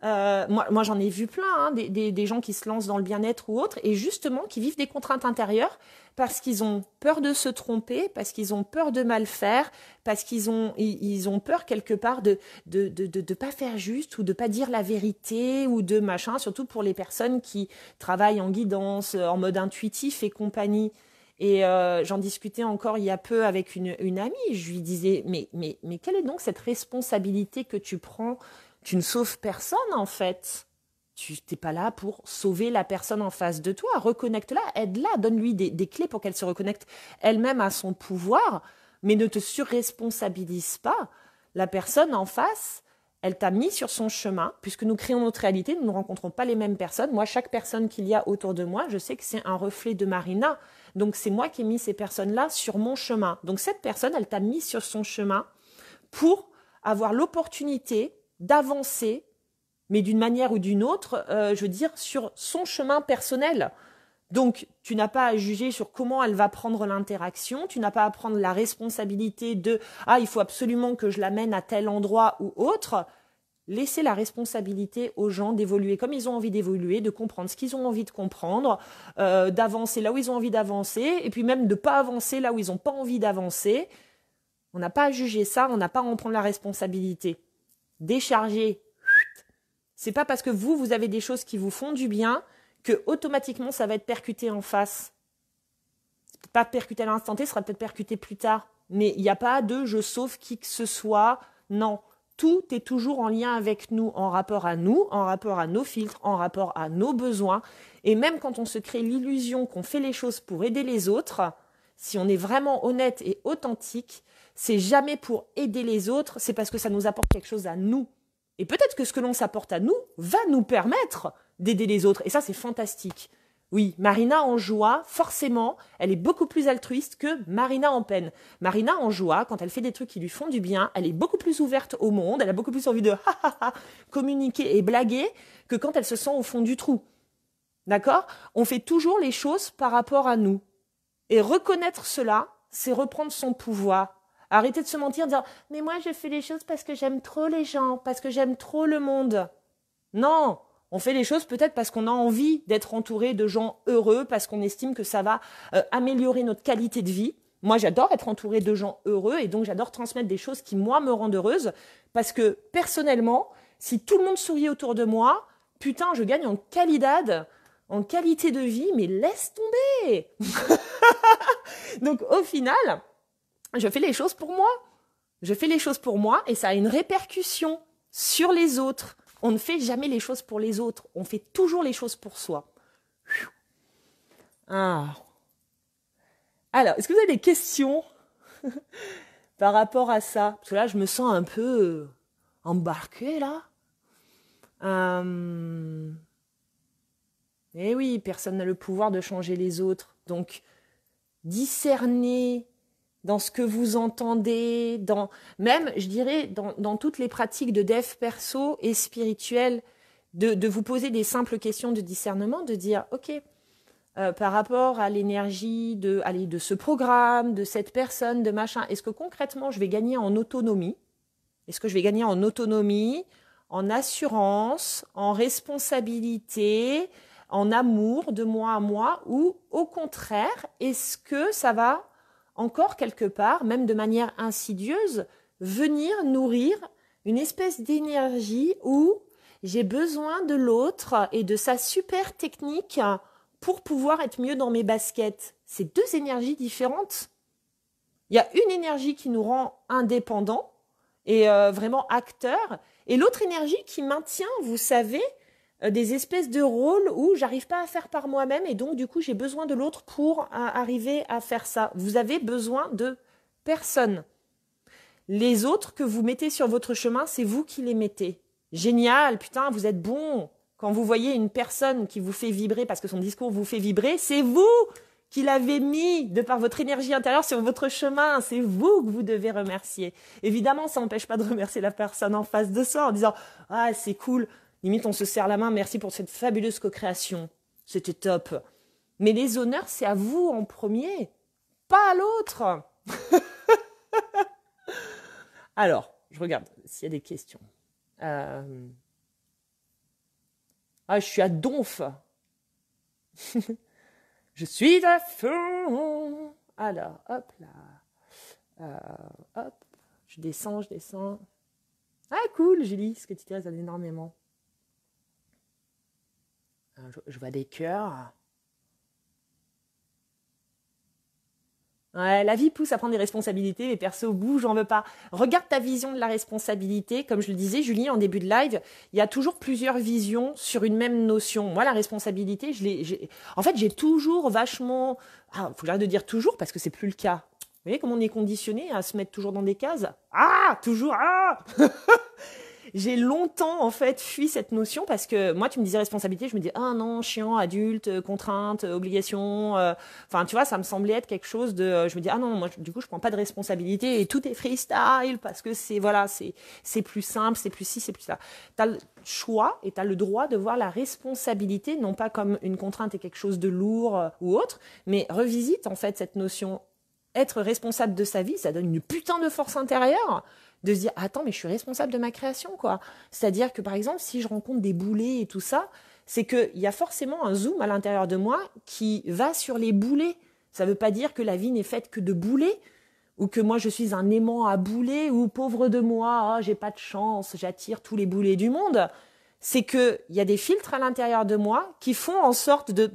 moi j'en ai vu plein, hein, des gens qui se lancent dans le bien-être ou autre, et justement qui vivent des contraintes intérieures parce qu'ils ont peur de se tromper, parce qu'ils ont peur de mal faire, parce qu'ils ont peur quelque part de pas faire juste ou de pas dire la vérité ou de machin, surtout pour les personnes qui travaillent en guidance, en mode intuitif et compagnie. Et j'en discutais encore il y a peu avec une amie, je lui disais mais quelle est donc cette responsabilité que tu prends? Tu ne sauves personne en fait. Tu n'es pas là pour sauver la personne en face de toi. Reconnecte-la, aide-la, donne-lui des clés pour qu'elle se reconnecte elle-même à son pouvoir, mais ne te surresponsabilise pas. La personne en face, elle t'a mis sur son chemin, puisque nous créons notre réalité, nous ne rencontrons pas les mêmes personnes. Moi, chaque personne qu'il y a autour de moi, je sais que c'est un reflet de Marina. Donc, c'est moi qui ai mis ces personnes-là sur mon chemin. Donc, cette personne, elle t'a mis sur son chemin pour avoir l'opportunité d'avancer, mais d'une manière ou d'une autre, je veux dire, sur son chemin personnel. Donc, tu n'as pas à juger sur comment elle va prendre l'interaction, tu n'as pas à prendre la responsabilité de « Ah, il faut absolument que je l'amène à tel endroit ou autre ». Laissez la responsabilité aux gens d'évoluer comme ils ont envie d'évoluer, de comprendre ce qu'ils ont envie de comprendre, d'avancer là où ils ont envie d'avancer, et puis même de ne pas avancer là où ils n'ont pas envie d'avancer. On n'a pas à juger ça, on n'a pas à en prendre la responsabilité. Décharger. C'est pas parce que vous avez des choses qui vous font du bien que automatiquement ça va être percuté en face. C'est pas percuté à l'instant T, ce sera peut-être percuté plus tard. Mais il n'y a pas de je sauve qui que ce soit. Non. Tout est toujours en lien avec nous, en rapport à nous, en rapport à nos filtres, en rapport à nos besoins. Et même quand on se crée l'illusion qu'on fait les choses pour aider les autres, si on est vraiment honnête et authentique, c'est jamais pour aider les autres, c'est parce que ça nous apporte quelque chose à nous. Et peut-être que ce que l'on s'apporte à nous va nous permettre d'aider les autres. Et ça, c'est fantastique. Oui, Marina en joie, forcément, elle est beaucoup plus altruiste que Marina en peine. Marina en joie, quand elle fait des trucs qui lui font du bien, elle est beaucoup plus ouverte au monde, elle a beaucoup plus envie de communiquer et blaguer que quand elle se sent au fond du trou. D'accord ? On fait toujours les choses par rapport à nous. Et reconnaître cela, c'est reprendre son pouvoir. Arrêtez de se mentir, dire « Mais moi, je fais les choses parce que j'aime trop les gens, parce que j'aime trop le monde. » Non, on fait les choses peut-être parce qu'on a envie d'être entouré de gens heureux, parce qu'on estime que ça va améliorer notre qualité de vie. Moi, j'adore être entouré de gens heureux et donc j'adore transmettre des choses qui, moi, me rendent heureuse parce que, personnellement, si tout le monde sourit autour de moi, putain, je gagne en qualidad, en qualité de vie, mais laisse tomber. Donc, au final, je fais les choses pour moi. Je fais les choses pour moi et ça a une répercussion sur les autres. On ne fait jamais les choses pour les autres. On fait toujours les choses pour soi. Ah. Alors, est-ce que vous avez des questions par rapport à ça? Parce que là, je me sens un peu embarquée, là. Eh oui, personne n'a le pouvoir de changer les autres. Donc, discerner dans ce que vous entendez, même, je dirais, dans toutes les pratiques de dev perso et spirituel, de vous poser des simples questions de discernement, de dire, ok, par rapport à l'énergie de ce programme, de cette personne, de machin, est-ce que concrètement, je vais gagner en autonomie? Est-ce que je vais gagner en autonomie, en assurance, en responsabilité, en amour de moi à moi, ou au contraire, est-ce que ça va encore quelque part, même de manière insidieuse, venir nourrir une espèce d'énergie où j'ai besoin de l'autre et de sa super technique pour pouvoir être mieux dans mes baskets. C'est deux énergies différentes. Il y a une énergie qui nous rend indépendants et vraiment acteurs, et l'autre énergie qui maintient, vous savez, des espèces de rôles où j'arrive pas à faire par moi-même et donc du coup j'ai besoin de l'autre pour arriver à faire ça. Vous avez besoin de personne. Les autres que vous mettez sur votre chemin, c'est vous qui les mettez. Génial, putain, vous êtes bon. Quand vous voyez une personne qui vous fait vibrer parce que son discours vous fait vibrer, c'est vous qui l'avez mis de par votre énergie intérieure sur votre chemin. C'est vous que vous devez remercier. Évidemment, ça n'empêche pas de remercier la personne en face de soi en disant « Ah, c'est cool ». Limite, on se serre la main, merci pour cette fabuleuse co-création. C'était top. Mais les honneurs, c'est à vous en premier, pas à l'autre. Alors, je regarde s'il y a des questions. Ah, je suis à donf. Je suis à fond. Alors, hop là. Hop. Je descends. Ah, cool, Julie, ce que tu dis résonne énormément. Je vois des cœurs. Ouais, la vie pousse à prendre des responsabilités, mais perso, au bout, j'en veux pas. Regarde ta vision de la responsabilité. Comme je le disais, Julie, en début de live, il y a toujours plusieurs visions sur une même notion. Moi, la responsabilité, en fait, j'ai toujours vachement... Ah, faut que j'arrête de dire toujours, parce que c'est plus le cas. Vous voyez comment on est conditionné à se mettre toujours dans des cases? Ah, toujours, ah. J'ai longtemps, en fait, fui cette notion parce que moi, tu me disais responsabilité, je me dis ah non, chiant, adulte, contrainte, obligation. Enfin, tu vois, ça me semblait être quelque chose de... je me dis ah non, moi, du coup, je prends pas de responsabilité et tout est freestyle parce que c'est plus simple, c'est plus ci, c'est plus ça. Tu as le choix et tu as le droit de voir la responsabilité, non pas comme une contrainte et quelque chose de lourd ou autre, mais revisite, en fait, cette notion. Être responsable de sa vie, ça donne une putain de force intérieure. de se dire, attends, mais je suis responsable de ma création, quoi. C'est-à-dire que, par exemple, si je rencontre des boulets et tout ça, c'est qu'il y a forcément un zoom à l'intérieur de moi qui va sur les boulets. Ça ne veut pas dire que la vie n'est faite que de boulets, ou que moi je suis un aimant à boulets, ou pauvre de moi, oh, j'ai pas de chance, j'attire tous les boulets du monde. C'est qu'il y a des filtres à l'intérieur de moi qui font en sorte de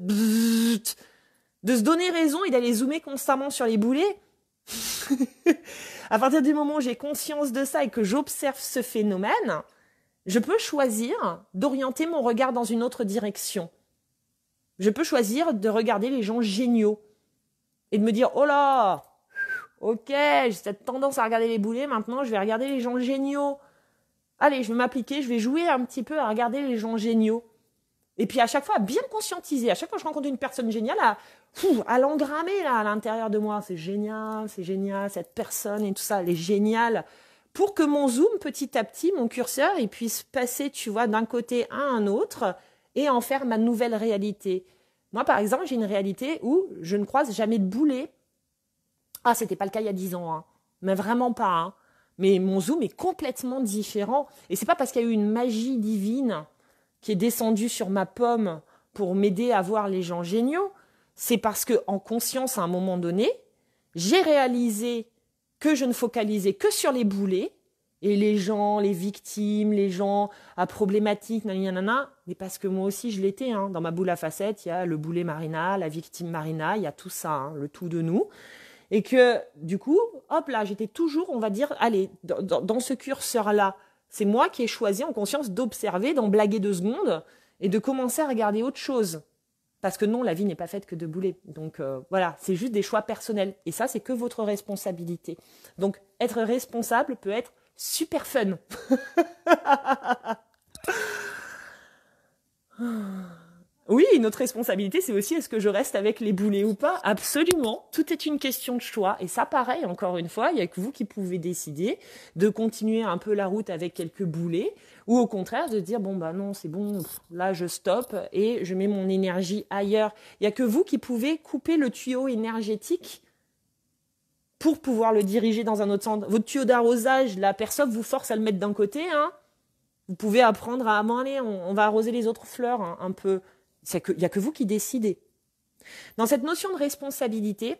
se donner raison et d'aller zoomer constamment sur les boulets. À partir du moment où j'ai conscience de ça et que j'observe ce phénomène, je peux choisir d'orienter mon regard dans une autre direction. Je peux choisir de regarder les gens géniaux et de me dire, oh là, ok, j'ai cette tendance à regarder les boulets, maintenant je vais regarder les gens géniaux. Allez, je vais m'appliquer, je vais jouer un petit peu à regarder les gens géniaux. Et puis à chaque fois, à bien conscientiser, à chaque fois que je rencontre une personne géniale, à l'engrammer là, à l'intérieur de moi. C'est génial, cette personne et tout ça, elle est géniale. Pour que mon zoom, petit à petit, mon curseur, il puisse passer, tu vois, d'un côté à un autre et en faire ma nouvelle réalité. Moi, par exemple, j'ai une réalité où je ne croise jamais de boulets. Ah, c'était pas le cas il y a 10 ans, hein. Mais vraiment pas, hein. Mais mon zoom est complètement différent. Et c'est pas parce qu'il y a eu une magie divine qui est descendue sur ma pomme pour m'aider à voir les gens géniaux. C'est parce que, en conscience, à un moment donné, j'ai réalisé que je ne focalisais que sur les boulets et les gens, les victimes, les gens à problématiques, nanana, mais parce que moi aussi je l'étais, hein. Dans ma boule à facettes, il y a le boulet Marina, la victime Marina, il y a tout ça, hein, le tout de nous. Et que, du coup, hop là, j'étais toujours, on va dire, allez, dans ce curseur-là, c'est moi qui ai choisi en conscience d'observer, d'en blaguer 2 secondes et de commencer à regarder autre chose. Parce que non, la vie n'est pas faite que de boulets. Donc voilà, c'est juste des choix personnels. Et ça, c'est que votre responsabilité. Donc être responsable peut être super fun. Oui, notre responsabilité, c'est aussi est-ce que je reste avec les boulets ou pas? Absolument. Tout est une question de choix. Et ça, pareil, encore une fois, il n'y a que vous qui pouvez décider de continuer un peu la route avec quelques boulets ou au contraire de dire, bon, bah non, c'est bon, là, je stoppe et je mets mon énergie ailleurs. Il n'y a que vous qui pouvez couper le tuyau énergétique pour pouvoir le diriger dans un autre sens. Votre tuyau d'arrosage, la personne vous force à le mettre d'un côté, hein. Vous pouvez apprendre à, bon, allez, on va arroser les autres fleurs, hein, un peu. Il n'y a que vous qui décidez. Dans cette notion de responsabilité,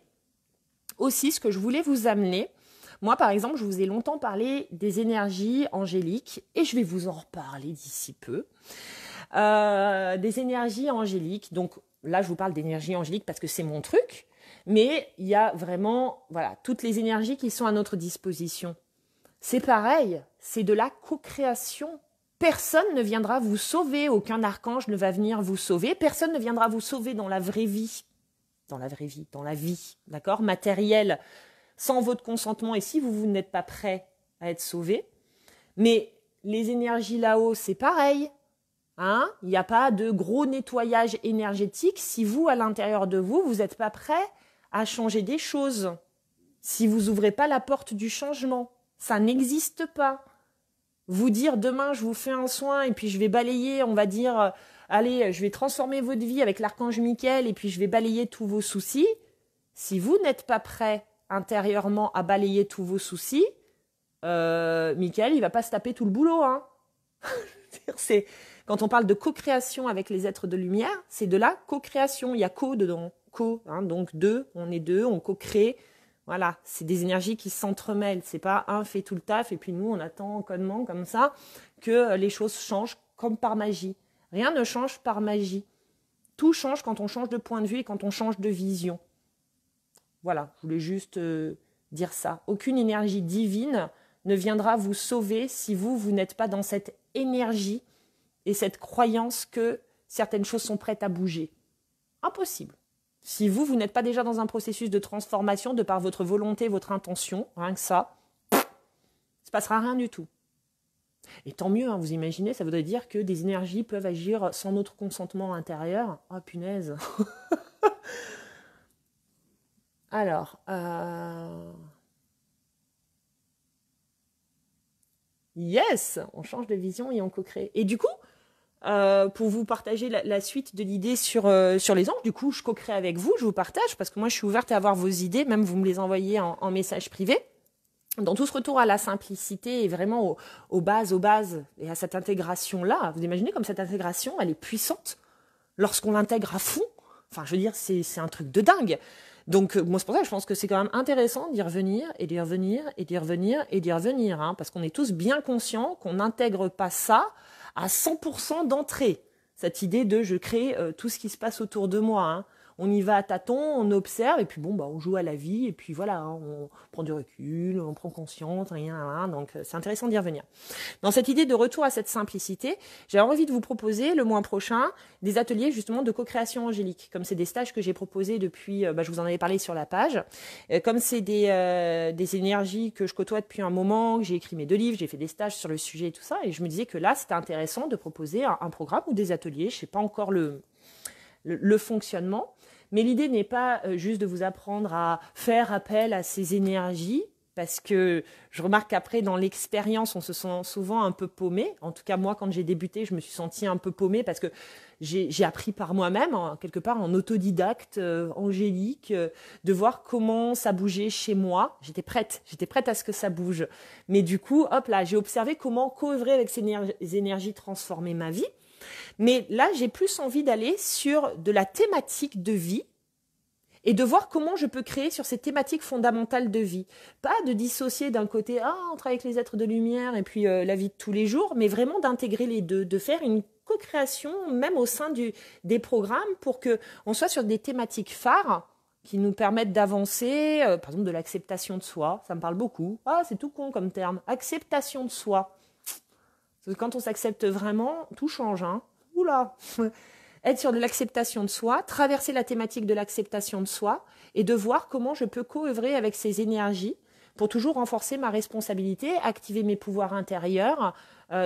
aussi, ce que je voulais vous amener, moi, par exemple, je vous ai longtemps parlé des énergies angéliques, et je vais vous en reparler d'ici peu. Des énergies angéliques, donc là, je vous parle d'énergie angélique parce que c'est mon truc, mais il y a vraiment, voilà, toutes les énergies qui sont à notre disposition. C'est pareil, c'est de la co-création. Personne ne viendra vous sauver, aucun archange ne va venir vous sauver, personne ne viendra vous sauver dans la vraie vie, dans la vie, d'accord, matérielle, sans votre consentement et si vous n'êtes pas prêt à être sauvé. Mais les énergies là-haut, c'est pareil, hein, il n'y a pas de gros nettoyage énergétique si vous, à l'intérieur de vous, vous n'êtes pas prêt à changer des choses, si vous n'ouvrez pas la porte du changement, ça n'existe pas. Vous dire demain je vous fais un soin et puis je vais balayer, on va dire, allez, je vais transformer votre vie avec l'archange Michael et puis je vais balayer tous vos soucis. Si vous n'êtes pas prêt intérieurement à balayer tous vos soucis, Michael, il va pas se taper tout le boulot, hein. C'est, quand on parle de co-création avec les êtres de lumière, c'est de la co-création. Il y a co dedans, co, hein, donc deux, on est deux, on co-crée. Voilà, c'est des énergies qui s'entremêlent. C'est pas un fait tout le taf et puis nous on attend en connement comme ça que les choses changent comme par magie. Rien ne change par magie. Tout change quand on change de point de vue et quand on change de vision. Voilà, je voulais juste dire ça. Aucune énergie divine ne viendra vous sauver si vous n'êtes pas dans cette énergie et cette croyance que certaines choses sont prêtes à bouger. Impossible. Si vous n'êtes pas déjà dans un processus de transformation de par votre volonté, votre intention, rien que ça, il ne se passera rien du tout. Et tant mieux, hein, vous imaginez, ça voudrait dire que des énergies peuvent agir sans notre consentement intérieur. Oh punaise. Alors, yes, on change de vision et on co-crée. Et du coup, pour vous partager la suite de l'idée sur les anges, du coup, je co-crée avec vous, je vous partage, parce que moi, je suis ouverte à avoir vos idées, même vous me les envoyez en message privé. dans tout ce retour à la simplicité et vraiment aux bases et à cette intégration-là, vous imaginez comme cette intégration, elle est puissante lorsqu'on l'intègre à fond. Enfin, je veux dire, c'est un truc de dingue. Donc, moi, c'est pour ça que je pense que c'est quand même intéressant d'y revenir et d'y revenir et d'y revenir et d'y revenir, hein, parce qu'on est tous bien conscients qu'on n'intègre pas ça à 100% d'entrée. Cette idée de je crée tout ce qui se passe autour de moi, hein. On y va à tâtons, on observe, et puis bon, bah, on joue à la vie, et puis voilà, hein, on prend du recul, on prend conscience, rien, donc c'est intéressant d'y revenir. Dans cette idée de retour à cette simplicité, j'ai envie de vous proposer le mois prochain des ateliers justement de co-création angélique. Comme c'est des stages que j'ai proposés depuis, je vous en avais parlé sur la page, comme c'est des énergies que je côtoie depuis un moment, que j'ai écrit mes 2 livres, j'ai fait des stages sur le sujet et tout ça, et je me disais que là, c'était intéressant de proposer un programme ou des ateliers, je ne sais pas encore le fonctionnement, mais l'idée n'est pas juste de vous apprendre à faire appel à ces énergies, parce que je remarque qu'après, dans l'expérience, on se sent souvent un peu paumé. En tout cas, moi, quand j'ai débuté, je me suis sentie un peu paumée parce que j'ai appris par moi-même, quelque part en autodidacte, angélique, de voir comment ça bougeait chez moi. J'étais prête à ce que ça bouge. Mais du coup, hop là, j'ai observé comment co-œuvrer avec ces énergies transformer ma vie. Mais là, j'ai plus envie d'aller sur de la thématique de vie et de voir comment je peux créer sur ces thématiques fondamentales de vie. Pas de dissocier d'un côté, on travaille avec les êtres de lumière et puis la vie de tous les jours, mais vraiment d'intégrer les deux, de faire une co-création même au sein des programmes pour qu'on soit sur des thématiques phares qui nous permettent d'avancer, par exemple de l'acceptation de soi, ça me parle beaucoup. C'est tout con comme terme, acceptation de soi. Parce que quand on s'accepte vraiment, tout change, hein. Oula. Être sur de l'acceptation de soi, traverser la thématique de l'acceptation de soi et de voir comment je peux co-œuvrer avec ces énergies pour toujours renforcer ma responsabilité, activer mes pouvoirs intérieurs,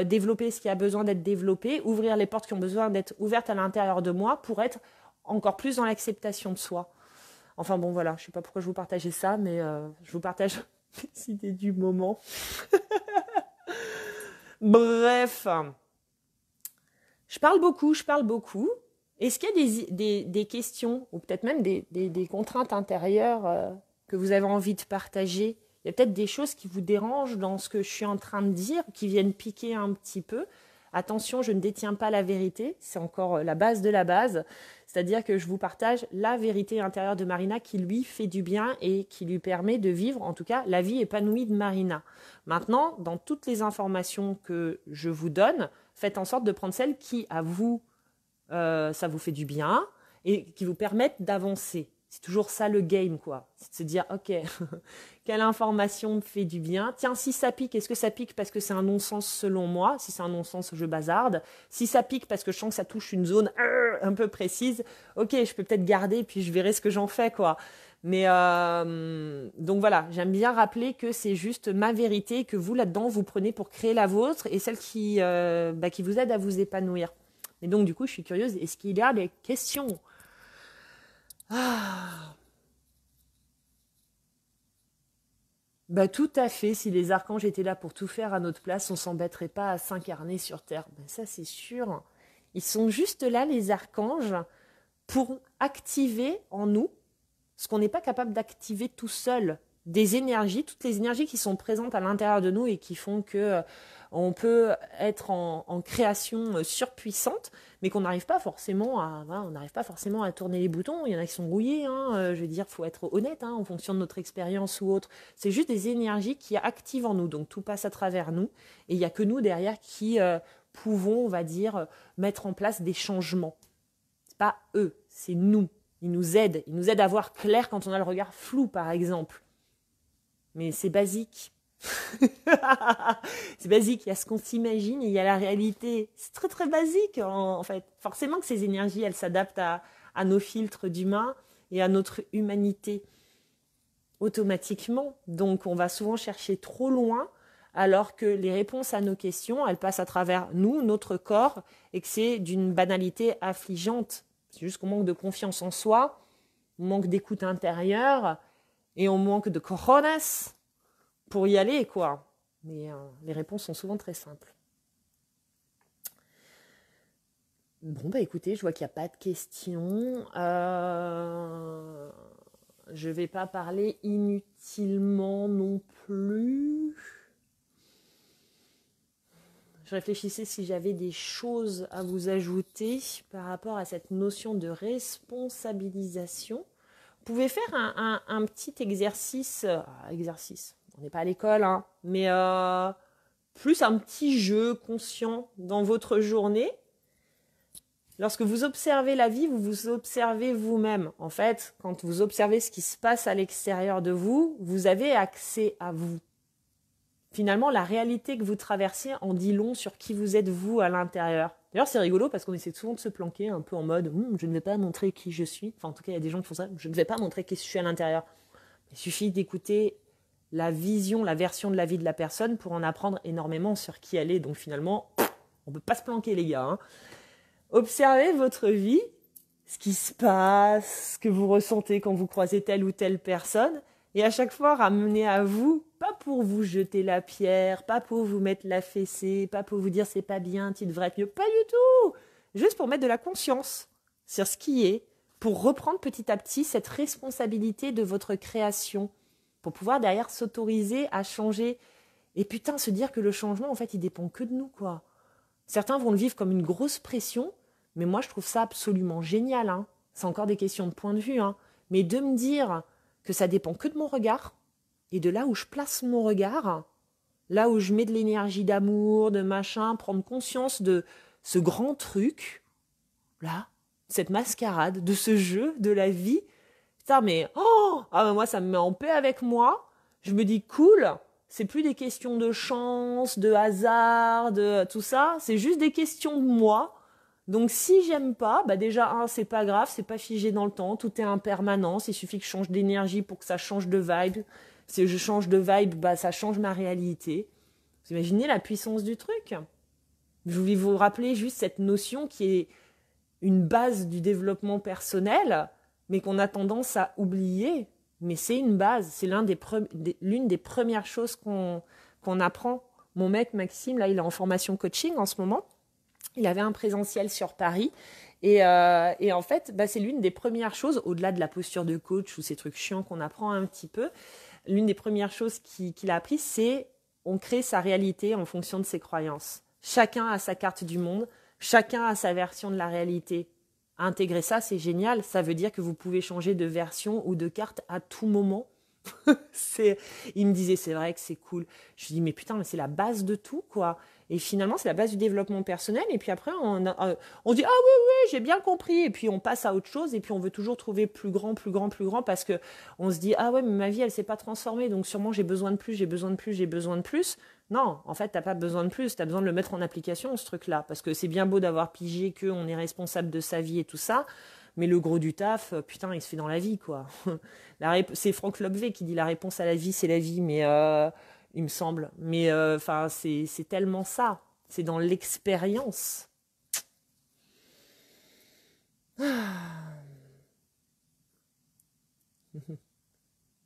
développer ce qui a besoin d'être développé, ouvrir les portes qui ont besoin d'être ouvertes à l'intérieur de moi pour être encore plus dans l'acceptation de soi. Enfin bon, voilà, je ne sais pas pourquoi je vous partageais ça, mais je vous partage les idées du moment. Bref, je parle beaucoup. Est-ce qu'il y a des questions ou peut-être même des contraintes intérieures que vous avez envie de partager? Il y a peut-être des choses qui vous dérangent dans ce que je suis en train de dire, qui viennent piquer un petit peu. Attention, je ne détiens pas la vérité, c'est encore la base de la base. C'est-à-dire que je vous partage la vérité intérieure de Marina qui lui fait du bien et qui lui permet de vivre, en tout cas, la vie épanouie de Marina. Maintenant, dans toutes les informations que je vous donne, faites en sorte de prendre celles qui, à vous, ça vous fait du bien et qui vous permettent d'avancer. C'est toujours ça le game, quoi. C'est de se dire, ok, quelle information me fait du bien? Tiens, si ça pique, est-ce que ça pique parce que c'est un non-sens selon moi? Si c'est un non-sens, je bazarde. Si ça pique parce que je sens que ça touche une zone un peu précise, ok, je peux peut-être garder puis je verrai ce que j'en fais, quoi. Mais donc voilà, j'aime bien rappeler que c'est juste ma vérité, que vous, là-dedans, vous prenez pour créer la vôtre et celle qui vous aide à vous épanouir. Et donc, du coup, je suis curieuse, est-ce qu'il y a des questions? Tout à fait. Si les archanges étaient là pour tout faire à notre place, on s'embêterait pas à s'incarner sur Terre. Ça, c'est sûr. Ils sont juste là, les archanges, pour activer en nous ce qu'on n'est pas capable d'activer tout seul. Des énergies, toutes les énergies qui sont présentes à l'intérieur de nous et qui font que on peut être en création surpuissante, mais qu'on n'arrive pas forcément à tourner les boutons. Il y en a qui sont rouillés, hein, je veux dire, faut être honnête, hein, en fonction de notre expérience ou autre. C'est juste des énergies qui activent en nous, donc tout passe à travers nous, et il n'y a que nous derrière qui pouvons, on va dire, mettre en place des changements. C'est pas eux, c'est nous. Ils nous aident à voir clair quand on a le regard flou, par exemple. Mais c'est basique. C'est basique, il y a ce qu'on s'imagine et il y a la réalité. C'est très très basique en fait. Forcément que ces énergies, elles s'adaptent à nos filtres d'humains et à notre humanité automatiquement. Donc on va souvent chercher trop loin alors que les réponses à nos questions, elles passent à travers nous, notre corps, et que c'est d'une banalité affligeante. C'est juste qu'on manque de confiance en soi, on manque d'écoute intérieure et on manque de cojones pour y aller, quoi. Mais les réponses sont souvent très simples. Bon, écoutez, je vois qu'il n'y a pas de questions. je vais pas parler inutilement non plus. Je réfléchissais si j'avais des choses à vous ajouter par rapport à cette notion de responsabilisation. Vous pouvez faire un petit exercice, on n'est pas à l'école, hein, mais plus un petit jeu conscient dans votre journée. Lorsque vous observez la vie, vous vous observez vous-même. En fait, quand vous observez ce qui se passe à l'extérieur de vous, vous avez accès à vous. Finalement, la réalité que vous traversez en dit long sur qui vous êtes vous à l'intérieur. D'ailleurs, c'est rigolo parce qu'on essaie souvent de se planquer un peu en mode je ne vais pas montrer qui je suis. Enfin, en tout cas, il y a des gens qui font ça. Je ne vais pas montrer qui je suis à l'intérieur. Il suffit d'écouter la vision, la version de la vie de la personne pour en apprendre énormément sur qui elle est. Donc finalement, on ne peut pas se planquer, les gars. Hein. Observez votre vie, ce qui se passe, ce que vous ressentez quand vous croisez telle ou telle personne. Et à chaque fois, ramenez à vous, pas pour vous jeter la pierre, pas pour vous mettre la fessée, pas pour vous dire c'est pas bien, tu devrais être mieux, pas du tout. Juste pour mettre de la conscience sur ce qui est, pour reprendre petit à petit cette responsabilité de votre création, pour pouvoir derrière s'autoriser à changer. Et putain, se dire que le changement, en fait, il dépend que de nous, quoi. Certains vont le vivre comme une grosse pression, mais moi, je trouve ça absolument génial. Hein. C'est encore des questions de point de vue, hein. Mais de me dire que ça dépend que de mon regard, et de là où je place mon regard, là où je mets de l'énergie d'amour, de machin, prendre conscience de ce grand truc, là, cette mascarade, de ce jeu, de la vie. Putain, mais moi, ça me met en paix avec moi. Je me dis, cool, c'est plus des questions de chance, de hasard, de tout ça, c'est juste des questions de moi. Donc si j'aime pas, déjà, c'est pas grave, c'est pas figé dans le temps, tout est impermanent, il suffit que je change d'énergie pour que ça change de vibe. Si je change de vibe, ça change ma réalité. Vous imaginez la puissance du truc? Je voulais vous rappeler juste cette notion qui est une base du développement personnel, mais qu'on a tendance à oublier. Mais c'est une base, c'est l'une des premières choses qu'on apprend. Mon mec Maxime, là, il est en formation coaching en ce moment. Il avait un présentiel sur Paris. Et en fait, c'est l'une des premières choses, au-delà de la posture de coach ou ces trucs chiants qu'on apprend un petit peu, l'une des premières choses qu'il a appris, c'est on crée sa réalité en fonction de ses croyances. Chacun a sa carte du monde, chacun a sa version de la réalité. Intégrer ça, c'est génial. Ça veut dire que vous pouvez changer de version ou de carte à tout moment. Il me disait, c'est vrai que c'est cool. Je lui dis, mais putain, mais c'est la base de tout, quoi. Et finalement, c'est la base du développement personnel. Et puis après, on dit, ah oui, j'ai bien compris. Et puis on passe à autre chose. Et puis on veut toujours trouver plus grand, parce que on se dit, ah ouais, mais ma vie, elle s'est pas transformée. Donc sûrement, j'ai besoin de plus. Non, en fait, t'as pas besoin de plus. T'as besoin de le mettre en application, ce truc-là. Parce que c'est bien beau d'avoir pigé qu'on est responsable de sa vie et tout ça. Mais le gros du taf, putain, il se fait dans la vie, quoi. C'est Franck Lobvé qui dit la réponse à la vie, c'est la vie, mais il me semble. Mais c'est tellement ça. C'est dans l'expérience.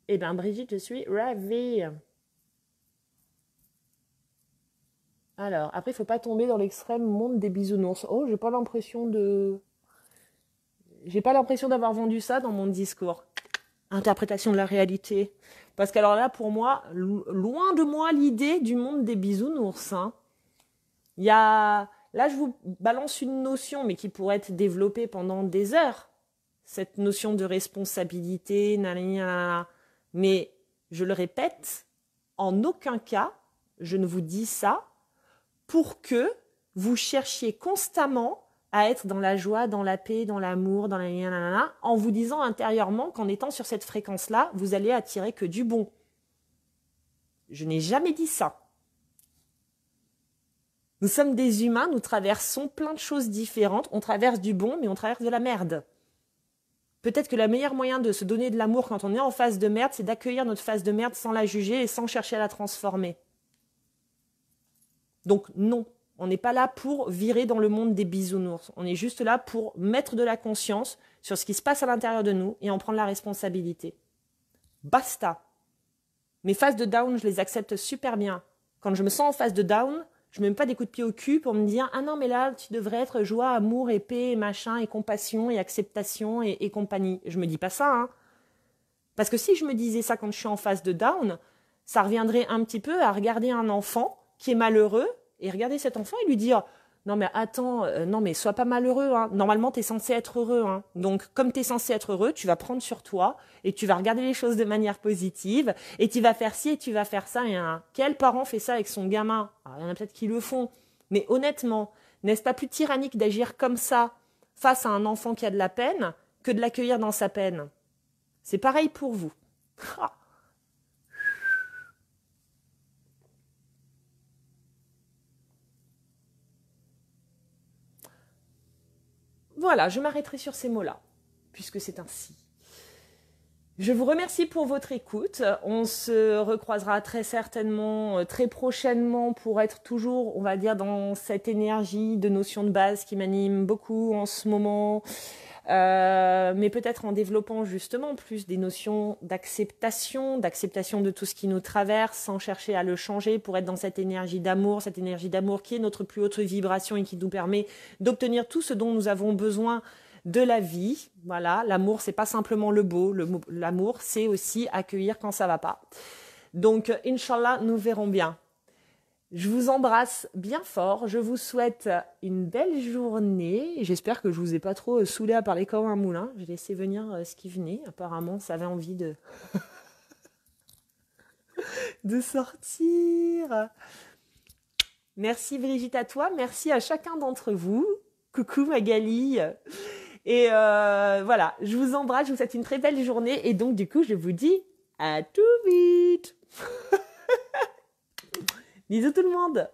Eh bien, Brigitte, je suis ravie. Alors, après, il ne faut pas tomber dans l'extrême monde des bisounours. Oh, j'ai pas l'impression d'avoir vendu ça dans mon discours. Interprétation de la réalité. Parce qu'alors là, pour moi, loin de moi l'idée du monde des bisounours. Hein. Là, je vous balance une notion, mais qui pourrait être développée pendant des heures. Cette notion de responsabilité, nanana. Mais, je le répète, en aucun cas, je ne vous dis ça pour que vous cherchiez constamment à être dans la joie, dans la paix, dans l'amour, dans la nanana, en vous disant intérieurement qu'en étant sur cette fréquence-là, vous allez attirer que du bon. Je n'ai jamais dit ça. Nous sommes des humains, nous traversons plein de choses différentes. On traverse du bon, mais on traverse de la merde. Peut-être que le meilleur moyen de se donner de l'amour quand on est en phase de merde, c'est d'accueillir notre phase de merde sans la juger et sans chercher à la transformer. Donc non. On n'est pas là pour virer dans le monde des bisounours. On est juste là pour mettre de la conscience sur ce qui se passe à l'intérieur de nous et en prendre la responsabilité. Basta. Mes phases de down, je les accepte super bien. Quand je me sens en phase de down, je ne me mets pas des coups de pied au cul pour me dire « Ah non, mais là, tu devrais être joie, amour et paix, et machin, et compassion, et acceptation, et compagnie. » Je me dis pas ça, hein. Parce que si je me disais ça quand je suis en phase de down, ça reviendrait un petit peu à regarder un enfant qui est malheureux et regarder cet enfant et lui dire non mais attends, non mais sois pas malheureux, hein. Normalement tu es censé être heureux, hein. Donc comme tu es censé être heureux, tu vas prendre sur toi et tu vas regarder les choses de manière positive et tu vas faire ci et tu vas faire ça. Et quel parent fait ça avec son gamin? Alors, il y en a peut-être qui le font, mais honnêtement, n'est-ce pas plus tyrannique d'agir comme ça face à un enfant qui a de la peine que de l'accueillir dans sa peine? C'est pareil pour vous. Voilà, je m'arrêterai sur ces mots-là, puisque c'est ainsi. Je vous remercie pour votre écoute. On se recroisera très certainement, très prochainement pour être toujours, on va dire, dans cette énergie de notions de base qui m'anime beaucoup en ce moment. Mais peut-être en développant justement plus des notions d'acceptation de tout ce qui nous traverse, sans chercher à le changer, pour être dans cette énergie d'amour qui est notre plus haute vibration et qui nous permet d'obtenir tout ce dont nous avons besoin de la vie. Voilà, l'amour, c'est pas simplement le beau, l'amour, c'est aussi accueillir quand ça va pas. Donc, Inch'Allah, nous verrons bien. Je vous embrasse bien fort, je vous souhaite une belle journée. J'espère que je vous ai pas trop saoulé à parler comme un moulin. J'ai laissé venir ce qui venait. Apparemment, ça avait envie de de sortir. Merci Brigitte à toi, merci à chacun d'entre vous. Coucou Magali. Et voilà, je vous embrasse, je vous souhaite une très belle journée. Et donc du coup, je vous dis à tout vite. Bisous tout le monde.